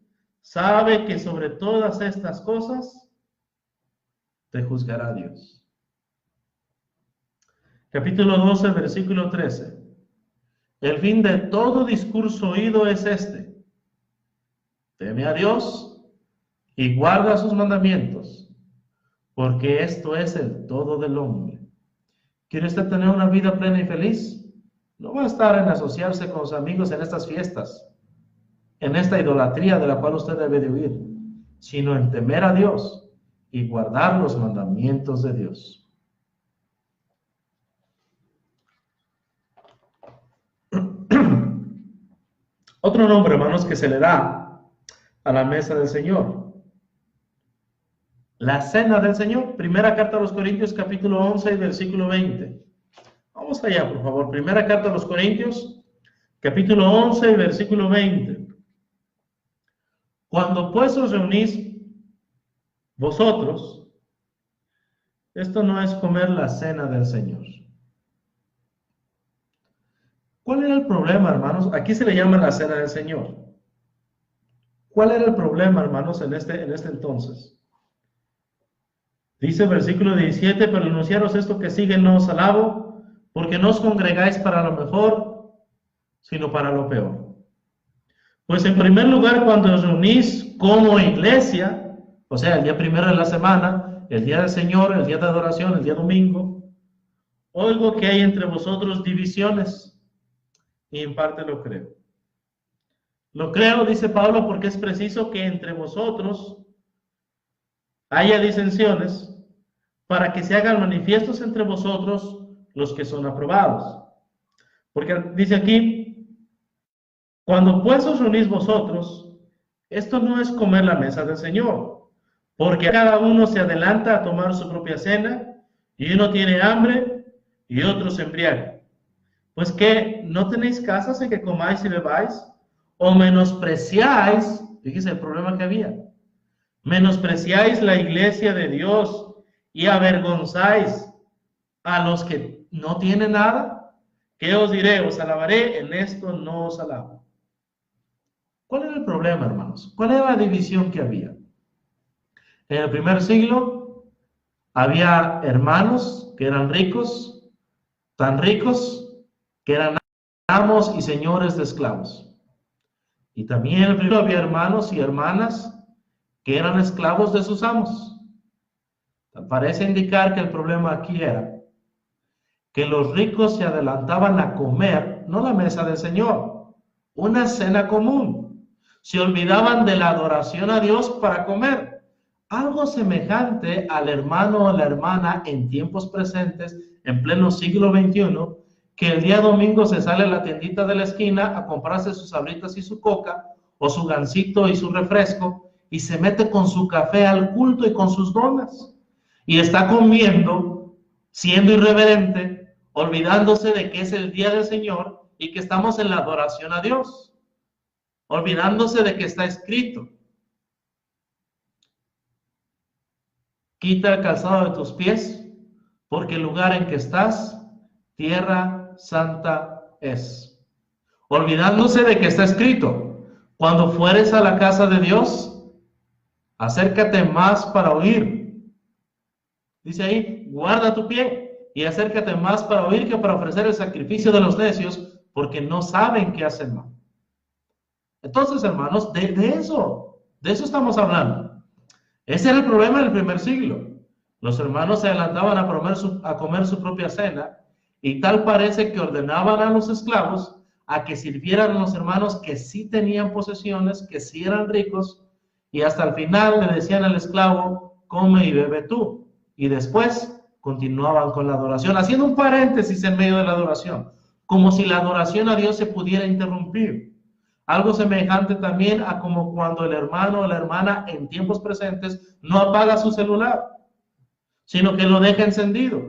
Sabe que sobre todas estas cosas te juzgará Dios. Capítulo 12, versículo 13. El fin de todo discurso oído es este: teme a Dios y guarda sus mandamientos, porque esto es el todo del hombre. ¿Quiere usted tener una vida plena y feliz? No va a estar en asociarse con sus amigos en estas fiestas, en esta idolatría de la cual usted debe de huir, sino en temer a Dios y guardar los mandamientos de Dios. Otro nombre, hermanos, que se le da a la mesa del Señor: la cena del Señor. Primera carta a los Corintios, capítulo 11, versículo 20. Vamos allá, por favor. Primera carta a los Corintios, capítulo 11, versículo 20. Cuando pues os reunís vosotros, esto no es comer la cena del Señor. ¿Cuál era el problema, hermanos? Aquí se le llama la cena del Señor. ¿Cuál era el problema, hermanos, en este entonces? Dice el versículo 17, pero anunciaros esto que sigue no os alabo, porque no os congregáis para lo mejor, sino para lo peor. Pues en primer lugar, cuando os reunís como iglesia, o sea, el día primero de la semana, el día del Señor, el día de adoración, el día domingo, oigo que hay entre vosotros divisiones, y en parte lo creo. Lo creo, dice Pablo, porque es preciso que entre vosotros haya disensiones, para que se hagan manifiestos entre vosotros los que son aprobados. Porque dice aquí, cuando pues os reunís vosotros, esto no es comer la mesa del Señor, porque cada uno se adelanta a tomar su propia cena, y uno tiene hambre y otro se embriaga. Pues que no tenéis casas en que comáis y bebáis, o menospreciáis, fíjese el problema que había, menospreciáis la iglesia de Dios y avergonzáis a los que no tienen nada. ¿Qué os diré? Os alabaré, en esto no os alabo. ¿Cuál era el problema, hermanos? ¿Cuál era la división que había? En el primer siglo había hermanos que eran ricos, tan ricos que eran amos y señores de esclavos. Y también en el primero había hermanos y hermanas que eran esclavos de sus amos. Parece indicar que el problema aquí era que los ricos se adelantaban a comer, no la mesa del Señor, una cena común. Se olvidaban de la adoración a Dios para comer. Algo semejante al hermano o la hermana en tiempos presentes, en pleno siglo XXI, que el día domingo se sale a la tiendita de la esquina a comprarse sus sabritas y su coca, o su gansito y su refresco, y se mete con su café al culto y con sus donas. Y está comiendo, siendo irreverente, olvidándose de que es el día del Señor y que estamos en la adoración a Dios. Olvidándose de que está escrito: quita el calzado de tus pies, porque el lugar en que estás, tierra santa es. Olvidándose de que está escrito: cuando fueres a la casa de Dios, acércate más para oír. Dice ahí, guarda tu pie y acércate más para oír que para ofrecer el sacrificio de los necios, porque no saben qué hacen mal. Entonces, hermanos, de eso estamos hablando. Ese era el problema del primer siglo. Los hermanos se adelantaban a comer su propia cena, y tal parece que ordenaban a los esclavos a que sirvieran a los hermanos que sí tenían posesiones, que sí eran ricos, y hasta el final le decían al esclavo, come y bebe tú. Y después continuaban con la adoración, haciendo un paréntesis en medio de la adoración, como si la adoración a Dios se pudiera interrumpir. Algo semejante también a como cuando el hermano o la hermana en tiempos presentes no apaga su celular, sino que lo deja encendido.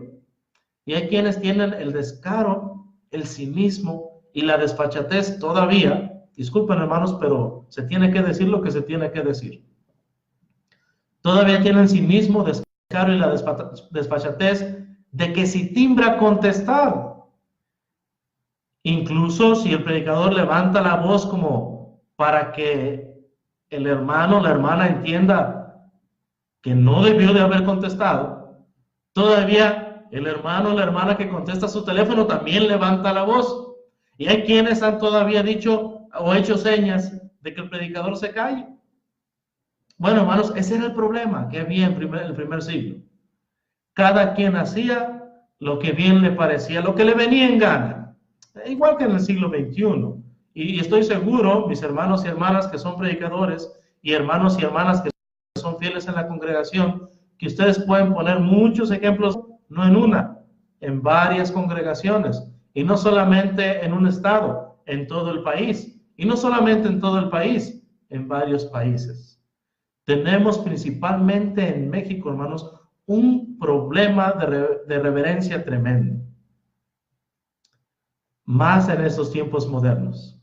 Y hay quienes tienen el descaro, el cinismo y la desfachatez todavía. Disculpen, hermanos, pero se tiene que decir lo que se tiene que decir. Todavía tienen cinismo, descaro y la desfachatez de que si timbra contestar, incluso si el predicador levanta la voz como para que el hermano o la hermana entienda que no debió de haber contestado, todavía el hermano o la hermana que contesta su teléfono también levanta la voz. Y hay quienes han todavía dicho o hecho señas de que el predicador se calle. Bueno, hermanos, ese era el problema que había en el primer siglo. Cada quien hacía lo que bien le parecía, lo que le venía en gana. Igual que en el siglo XXI. Y estoy seguro, mis hermanos y hermanas que son predicadores y hermanos y hermanas que son fieles en la congregación, que ustedes pueden poner muchos ejemplos, no en una, en varias congregaciones. Y no solamente en un estado, en todo el país. Y no solamente en todo el país, en varios países. Tenemos principalmente en México, hermanos, un problema de reverencia tremendo. Más en estos tiempos modernos,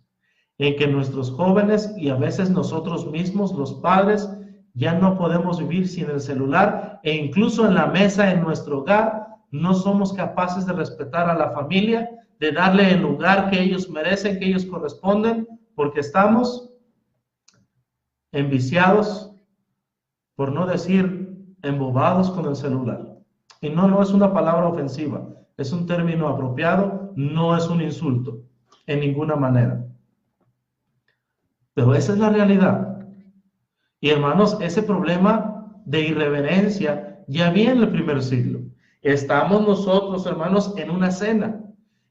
en que nuestros jóvenes y a veces nosotros mismos, los padres, ya no podemos vivir sin el celular, e incluso en la mesa en nuestro hogar no somos capaces de respetar a la familia, de darle el lugar que ellos merecen, que ellos corresponden, porque estamos enviciados, por no decir embobados con el celular. Y no es una palabra ofensiva, es un término apropiado, no es un insulto, en ninguna manera. Pero esa es la realidad. Y hermanos, ese problema de irreverencia ya había en el primer siglo. Estamos nosotros, hermanos, en una cena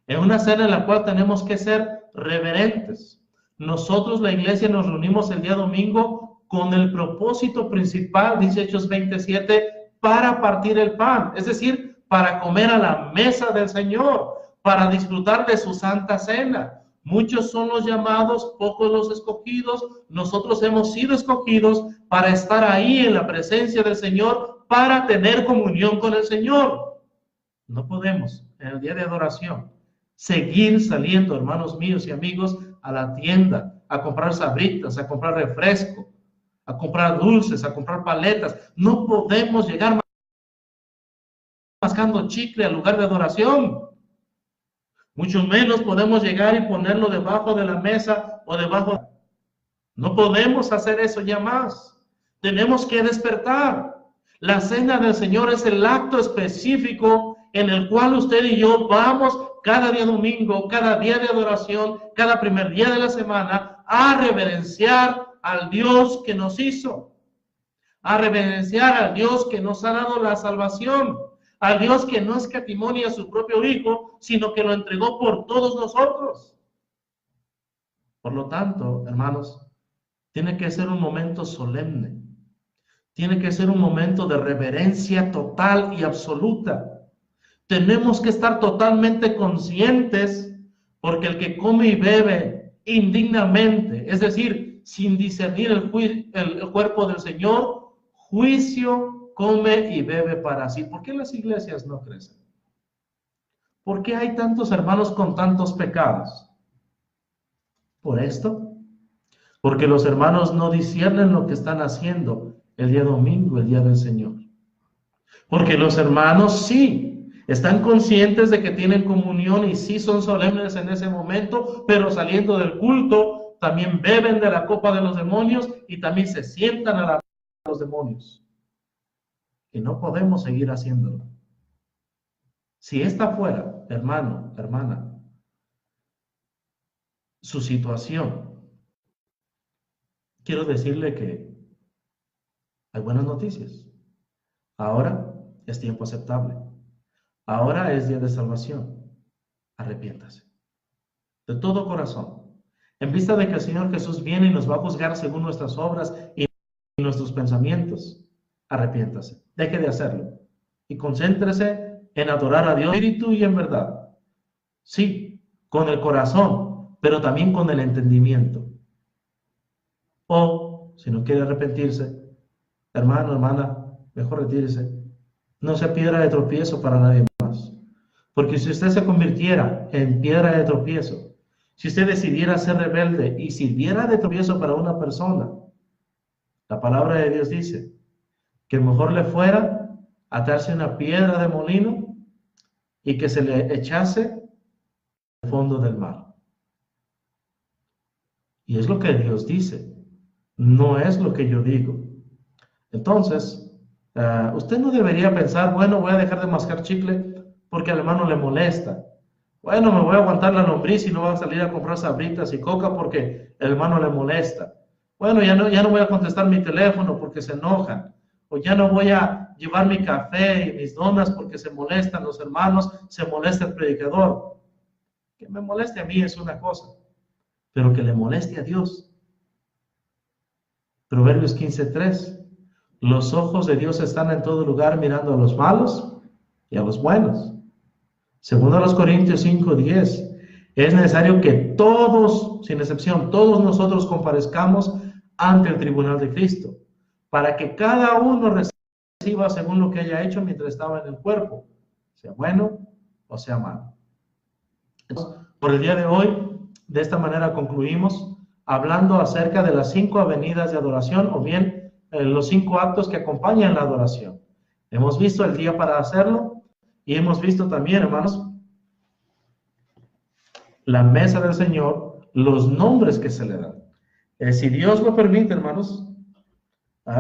en la cual tenemos que ser reverentes. Nosotros, la iglesia, nos reunimos el día domingo con el propósito principal, dice Hechos 27, para partir el pan, es decir, para comer a la mesa del Señor, para disfrutar de su santa cena. Muchos son los llamados, pocos los escogidos. Nosotros hemos sido escogidos para estar ahí en la presencia del Señor, para tener comunión con el Señor. No podemos, en el día de adoración, seguir saliendo, hermanos míos y amigos, a la tienda, a comprar sabritas, a comprar refresco, a comprar dulces, a comprar paletas. No podemos llegar mascando chicle al lugar de adoración. Mucho menos podemos llegar y ponerlo debajo de la mesa o debajo. No podemos hacer eso ya más. Tenemos que despertar. La cena del Señor es el acto específico en el cual usted y yo vamos cada día domingo, cada día de adoración, cada primer día de la semana, a reverenciar al Dios que nos hizo, a reverenciar al Dios que nos ha dado la salvación, al Dios que no escatimonia a su propio Hijo, sino que lo entregó por todos nosotros. Por lo tanto, hermanos, tiene que ser un momento solemne, tiene que ser un momento de reverencia total y absoluta. Tenemos que estar totalmente conscientes, porque el que come y bebe indignamente, es decir, sin discernir el cuerpo del Señor, juicio come y bebe para sí. ¿Por qué las iglesias no crecen? ¿Por qué hay tantos hermanos con tantos pecados? ¿Por esto? Porque los hermanos no disciernen lo que están haciendo el día domingo, el día del Señor. Porque los hermanos sí están conscientes de que tienen comunión y sí son solemnes en ese momento, pero saliendo del culto también beben de la copa de los demonios y también se sientan a la los demonios. Y no podemos seguir haciéndolo. Si esta fuera, hermano, hermana, su situación, quiero decirle que hay buenas noticias. Ahora es tiempo aceptable. Ahora es día de salvación. Arrepiéntase. De todo corazón. En vista de que el Señor Jesús viene y nos va a juzgar según nuestras obras y nuestros pensamientos, arrepiéntase. Deje de hacerlo. Y concéntrese en adorar a Dios en espíritu y en verdad. Sí, con el corazón, pero también con el entendimiento. O, si no quiere arrepentirse, hermano, hermana, mejor retírese. No sea piedra de tropiezo para nadie más. Porque si usted se convirtiera en piedra de tropiezo, si usted decidiera ser rebelde y sirviera de tropiezo para una persona, la palabra de Dios dice que mejor le fuera atarse una piedra de molino y que se le echase al fondo del mar. Y es lo que Dios dice, no es lo que yo digo. Entonces, usted no debería pensar, bueno, voy a dejar de mascar chicle porque al hermano le molesta. Bueno, me voy a aguantar la lombriz y no voy a salir a comprar sabritas y coca porque el hermano le molesta. Bueno, ya no voy a contestar mi teléfono porque se enojan. O ya no voy a llevar mi café y mis donas porque se molestan los hermanos, se molesta el predicador. Que me moleste a mí es una cosa, pero que le moleste a Dios. Proverbios 15:3. Los ojos de Dios están en todo lugar mirando a los malos y a los buenos. Segundo a los Corintios 5:10. Es necesario que todos, sin excepción, todos nosotros comparezcamos ante el tribunal de Cristo, para que cada uno reciba según lo que haya hecho mientras estaba en el cuerpo, sea bueno o sea malo. Entonces, por el día de hoy, de esta manera concluimos hablando acerca de las 5 avenidas de adoración, o bien los 5 actos que acompañan la adoración. Hemos visto el día para hacerlo y hemos visto también, hermanos, la mesa del Señor, los nombres que se le dan. Si Dios lo permite, hermanos,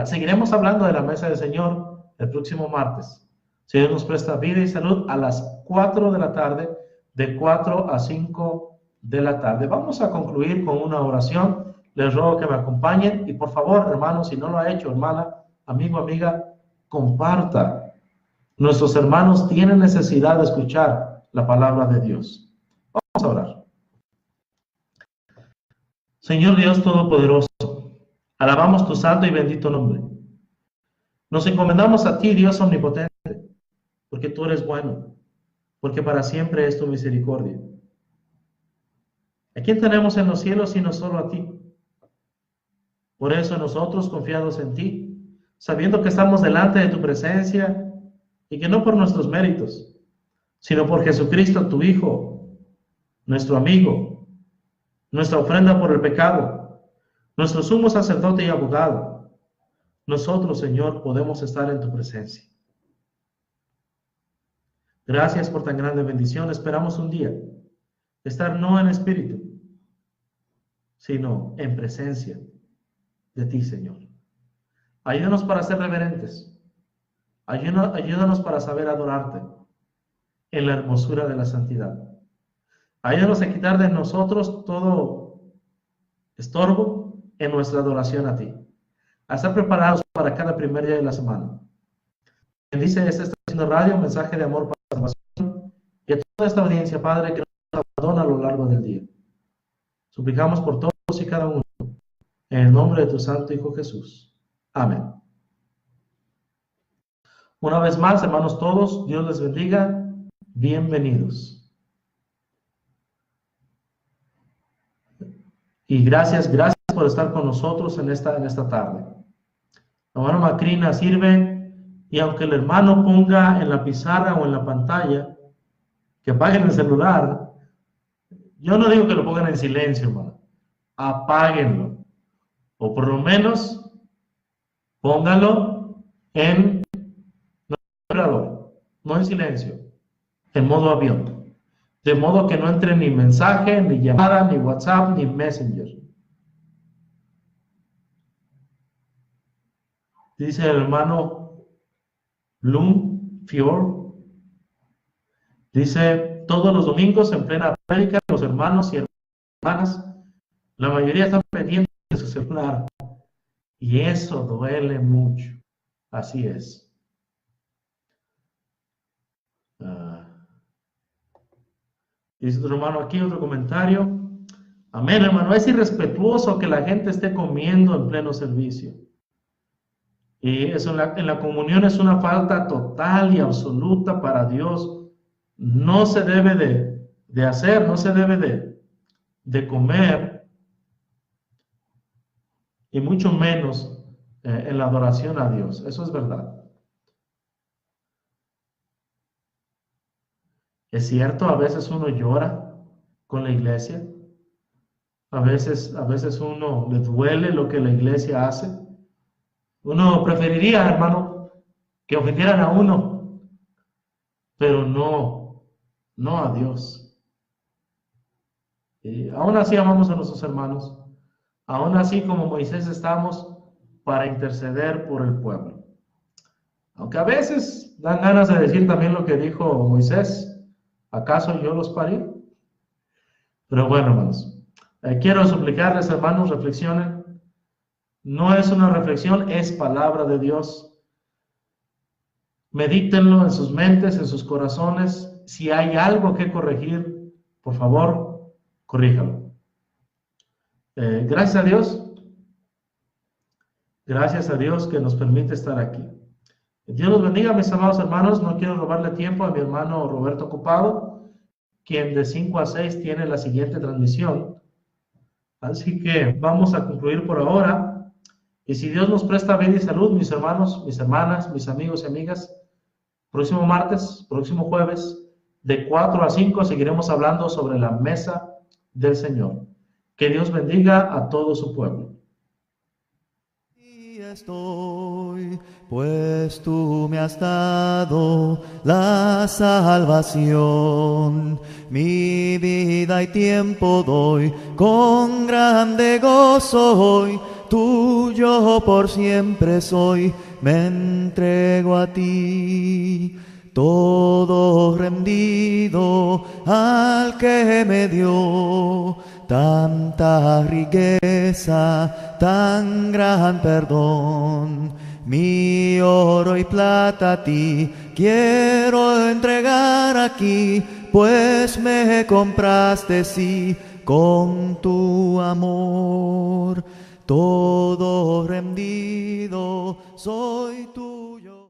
seguiremos hablando de la mesa del Señor el próximo martes. Si Dios nos presta vida y salud, a las 4 de la tarde, de 4 a 5 de la tarde. Vamos a concluir con una oración. Les ruego que me acompañen y por favor, hermanos, si no lo ha hecho, hermana, amigo, amiga, comparta. Nuestros hermanos tienen necesidad de escuchar la palabra de Dios. Vamos a orar. Señor Dios Todopoderoso, alabamos tu santo y bendito nombre. Nos encomendamos a ti, Dios omnipotente, porque tú eres bueno, porque para siempre es tu misericordia. ¿A quién tenemos en los cielos sino solo a ti? Por eso nosotros, confiados en ti, sabiendo que estamos delante de tu presencia y que no por nuestros méritos, sino por Jesucristo, tu Hijo, nuestro amigo, nuestra ofrenda por el pecado, nuestro sumo sacerdote y abogado, nosotros, Señor, podemos estar en tu presencia. Gracias por tan grande bendición. Esperamos un día estar no en espíritu, sino en presencia de ti, Señor. Ayúdanos para ser reverentes. Ayúdanos para saber adorarte en la hermosura de la santidad. Ayúdanos a quitar de nosotros todo estorbo en nuestra adoración a ti. A estar preparados para cada primer día de la semana. Bendice esta estación de radio, mensaje de amor para la salvación, y a toda esta audiencia, Padre, que nos abandona a lo largo del día. Suplicamos por todos y cada uno, en el nombre de tu santo Hijo Jesús. Amén. Una vez más, hermanos todos, Dios les bendiga. Bienvenidos. Y gracias por estar con nosotros en esta tarde. La hermana Macrina sirve, y aunque el hermano ponga en la pizarra o en la pantalla que apaguen el celular, yo no digo que lo pongan en silencio, hermano. Apáguenlo. O por lo menos pónganlo en no en silencio, en modo avión. De modo que no entre ni mensaje, ni llamada, ni WhatsApp, ni Messenger. Dice el hermano Blum Fior, dice, todos los domingos en plena prédica, los hermanos y hermanas, la mayoría están pendientes de su celular. Y eso duele mucho. Así es. Dice otro hermano aquí, otro comentario. Amén, hermano. Es irrespetuoso que la gente esté comiendo en pleno servicio. Y eso en la comunión es una falta total y absoluta para Dios. No se debe de hacer, no se debe de comer, y mucho menos en la adoración a Dios. Eso es verdad. Es cierto, a veces uno llora con la iglesia. A veces uno le duele lo que la iglesia hace. Uno preferiría, hermano, que ofendieran a uno, pero no a Dios. Y aún así amamos a nuestros hermanos. Aún así, como Moisés, estamos para interceder por el pueblo. Aunque a veces dan ganas de decir también lo que dijo Moisés: ¿acaso yo los parí? Pero bueno, hermanos, quiero suplicarles, hermanos, reflexionen. No es una reflexión, es palabra de Dios. Medítenlo en sus mentes, en sus corazones. Si hay algo que corregir, por favor, corríjalo. Gracias a Dios. Gracias a Dios que nos permite estar aquí. Dios los bendiga, mis amados hermanos. No quiero robarle tiempo a mi hermano Roberto Ocupado, quien de 5 a 6 tiene la siguiente transmisión. Así que vamos a concluir por ahora. Y si Dios nos presta vida y salud, mis hermanos, mis hermanas, mis amigos y amigas, próximo martes, próximo jueves, de 4 a 5 seguiremos hablando sobre la mesa del Señor. Que Dios bendiga a todo su pueblo. Y estoy, pues tú me has dado la salvación. Mi vida y tiempo doy, con grande gozo hoy. Tuyo por siempre soy, me entrego a ti. Todo rendido al que me dio tanta riqueza, tan gran perdón. Mi oro y plata a ti quiero entregar aquí, pues me compraste, sí, con tu amor. Todo rendido soy tuyo.